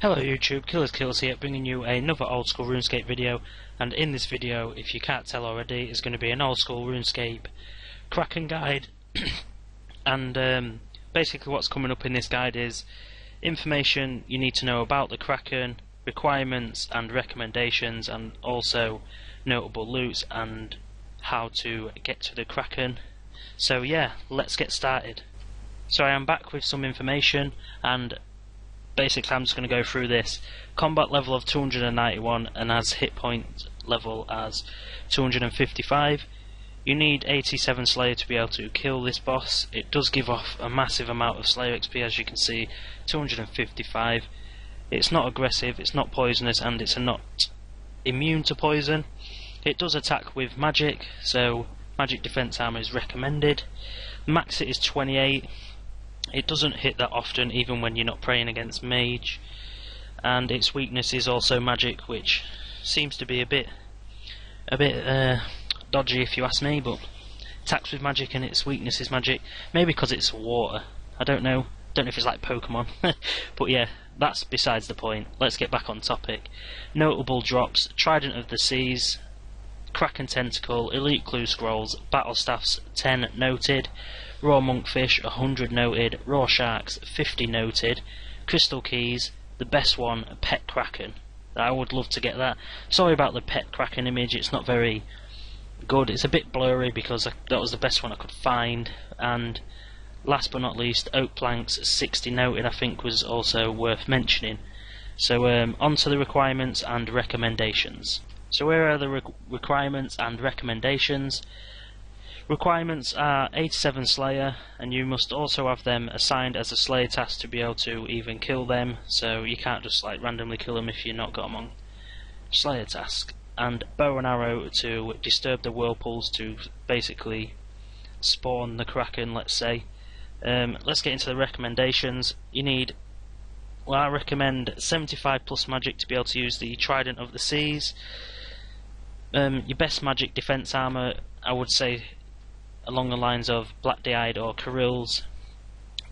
Hello YouTube, Kills here, bringing you another Old School Runescape video, and in this video, if you can't tell already, is going to be an Old School Runescape Kraken guide. And basically what's coming up in this guide is information you need to know about the Kraken, requirements and recommendations, and also notable loots and how to get to the Kraken. So yeah, let's get started. So I am back with some information, and basically I'm just going to go through this. Combat level of 291 and has hit point level as 255. You need 87 Slayer to be able to kill this boss. It does give off a massive amount of Slayer XP, as you can see, 255. It's not aggressive, it's not poisonous, and it's not immune to poison. It does attack with magic, so magic defense armor is recommended. Max it is 28. It doesn't hit that often, even when you're not praying against mage, and its weakness is also magic, which seems to be a bit dodgy if you ask me. But attacks with magic and its weakness is magic. Maybe because it's water. I don't know. Don't know if it's like Pokemon. But yeah, that's besides the point. Let's get back on topic. Notable drops: Trident of the Seas, Kraken Tentacle, Elite Clue Scrolls, Battle Staffs 10 noted, Raw Monkfish 100 noted, Raw Sharks 50 noted, Crystal Keys, the best one, Pet Kraken. I would love to get that. Sorry about the Pet Kraken image, it's not very good, it's a bit blurry because that was the best one I could find. And last but not least, Oak Planks 60 noted, I think was also worth mentioning. So on to the requirements and recommendations. So where are the requirements and recommendations? Requirements are 87 Slayer, and you must also have them assigned as a Slayer task to be able to even kill them, so you can't just like randomly kill them if you've not got them on Slayer task. And bow and arrow to disturb the whirlpools to basically spawn the Kraken, let's say. Let's get into the recommendations. You need, well, I recommend 75 plus magic to be able to use the Trident of the Seas. Your best magic defense armor, I would say, along the lines of Black D'Eyed or Kirill's.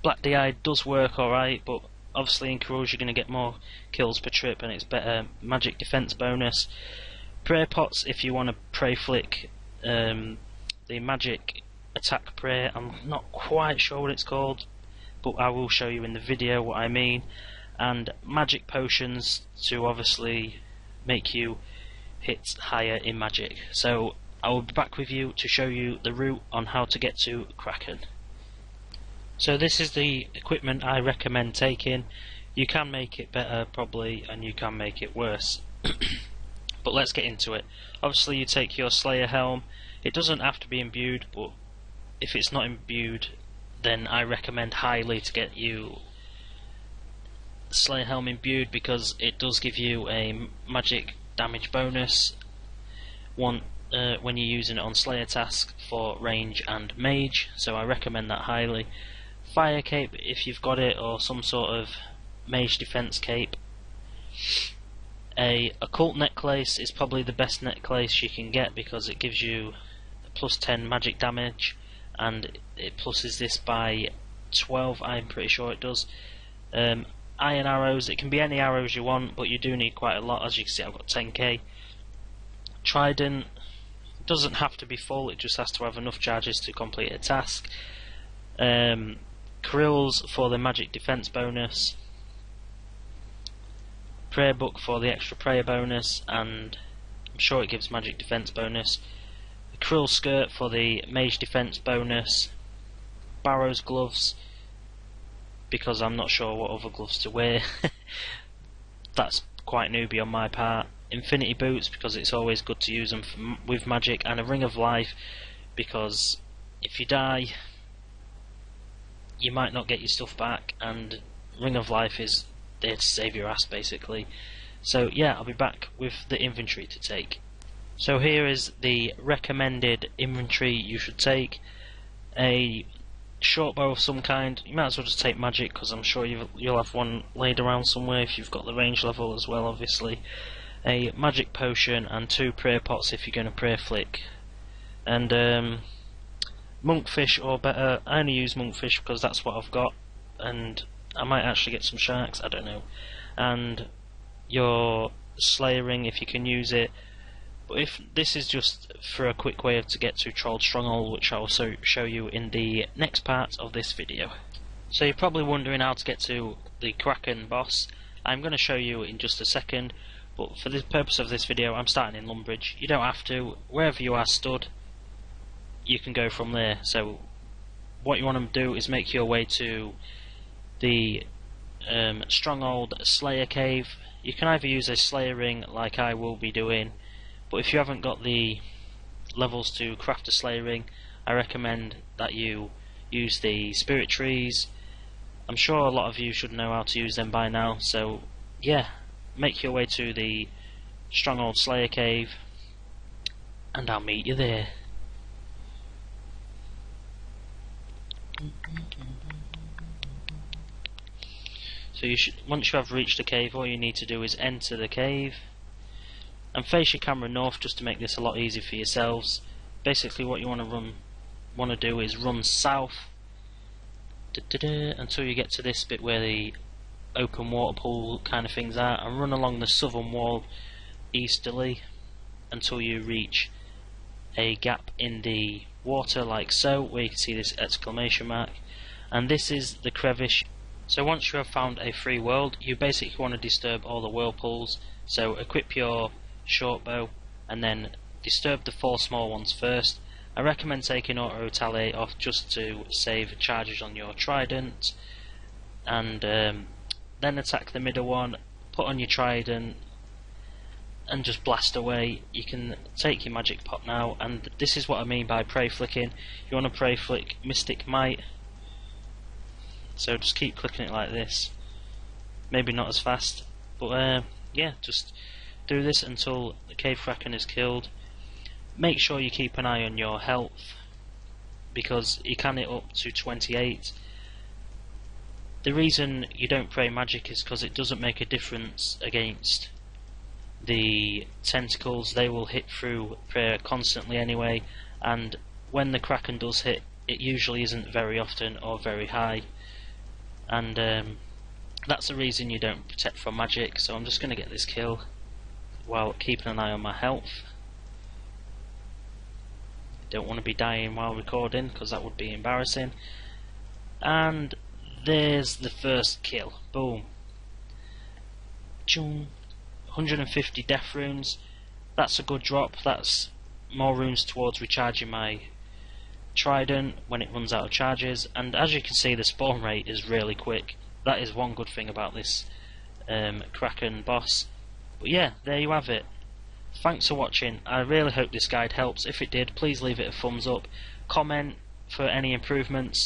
Black D'Eyed does work alright, but obviously in Kirill's you're going to get more kills per trip and it's better magic defense bonus. Prayer Pots, if you want to pray flick the magic attack prayer. I'm not quite sure what it's called, but I will show you in the video what I mean. And magic potions to obviously make you hit higher in magic. So I will be back with you to show you the route on how to get to Kraken. So this is the equipment I recommend taking. You can make it better probably, and you can make it worse. But let's get into it. Obviously you take your Slayer helm. It doesn't have to be imbued, but if it's not imbued then I recommend highly to get you Slayer helm imbued, because it does give you a magic damage bonus when you're using it on Slayer task for range and mage, so I recommend that highly. Fire cape if you've got it, or some sort of mage defense cape. A occult necklace is probably the best necklace you can get because it gives you plus 10 magic damage, and it pluses this by 12, I'm pretty sure it does. Iron arrows, it can be any arrows you want, but you do need quite a lot. As you can see, I've got 10k. Trident doesn't have to be full, it just has to have enough charges to complete a task. Kirill's for the magic defense bonus. Prayer book for the extra prayer bonus, and I'm sure it gives magic defense bonus. The Krill skirt for the mage defense bonus. Barrow's gloves, because I'm not sure what other gloves to wear. That's quite newbie on my part. Infinity boots, because it's always good to use them with magic. And a ring of life, because if you die you might not get your stuff back, and ring of life is there to save your ass basically. So yeah, I'll be back with the inventory to take. So here is the recommended inventory you should take. A short bow of some kind. You might as well just take magic, because I'm sure you'll have one laid around somewhere if you've got the range level as well, obviously. A magic potion and 2 prayer pots if you're going to prayer flick. And monkfish, or better, I only use monkfish because that's what I've got, and I might actually get some sharks, I don't know. and your Slayer ring if you can use it. But if this is just for a quick way to get to Troll's Stronghold, which I'll also show you in the next part of this video. So you're probably wondering how to get to the Kraken boss. I'm going to show you in just a second, but for the purpose of this video I'm starting in Lumbridge. You don't have to. Wherever you are stood, you can go from there. So what you want to do is make your way to the Stronghold Slayer Cave. You can either use a Slayer ring like I will be doing, but if you haven't got the levels to craft a Slayer ring, I recommend that you use the Spirit Trees. I'm sure a lot of you should know how to use them by now, so yeah, make your way to the Stronghold Slayer Cave and I'll meet you there. So once you have reached the cave, all you need to do is enter the cave and face your camera north just to make this a lot easier for yourselves. Basically what you want to do is run south until you get to this bit where the open water pool kind of things are, and run along the southern wall easterly until you reach a gap in the water like so, where you can see this exclamation mark, and this is the crevice. So once you have found a free world, you basically want to disturb all the whirlpools. So equip your short bow and then disturb the 4 small ones first. I recommend taking auto retaliate off just to save charges on your trident, and then attack the middle one, put on your trident and just blast away. You can take your magic pot now, and this is what I mean by prey flicking. You want to prey flick Mystic Might, so just keep clicking it like this, maybe not as fast, but yeah, just do this until the cave Kraken is killed. Make sure you keep an eye on your health, because you can hit up to 28. The reason you don't pray magic is because it doesn't make a difference against the tentacles. They will hit through prayer constantly anyway, and when the Kraken does hit, it usually isn't very often or very high, and that's the reason you don't protect from magic. So I'm just going to get this kill while keeping an eye on my health. Don't want to be dying while recording because that would be embarrassing. And there's the first kill. Boom. 150 death runes. That's a good drop. That's more runes towards recharging my trident when it runs out of charges. And as you can see, the spawn rate is really quick. That is one good thing about this Kraken boss. But yeah, there you have it. Thanks for watching. I really hope this guide helps. If it did, please leave it a thumbs up. Comment for any improvements.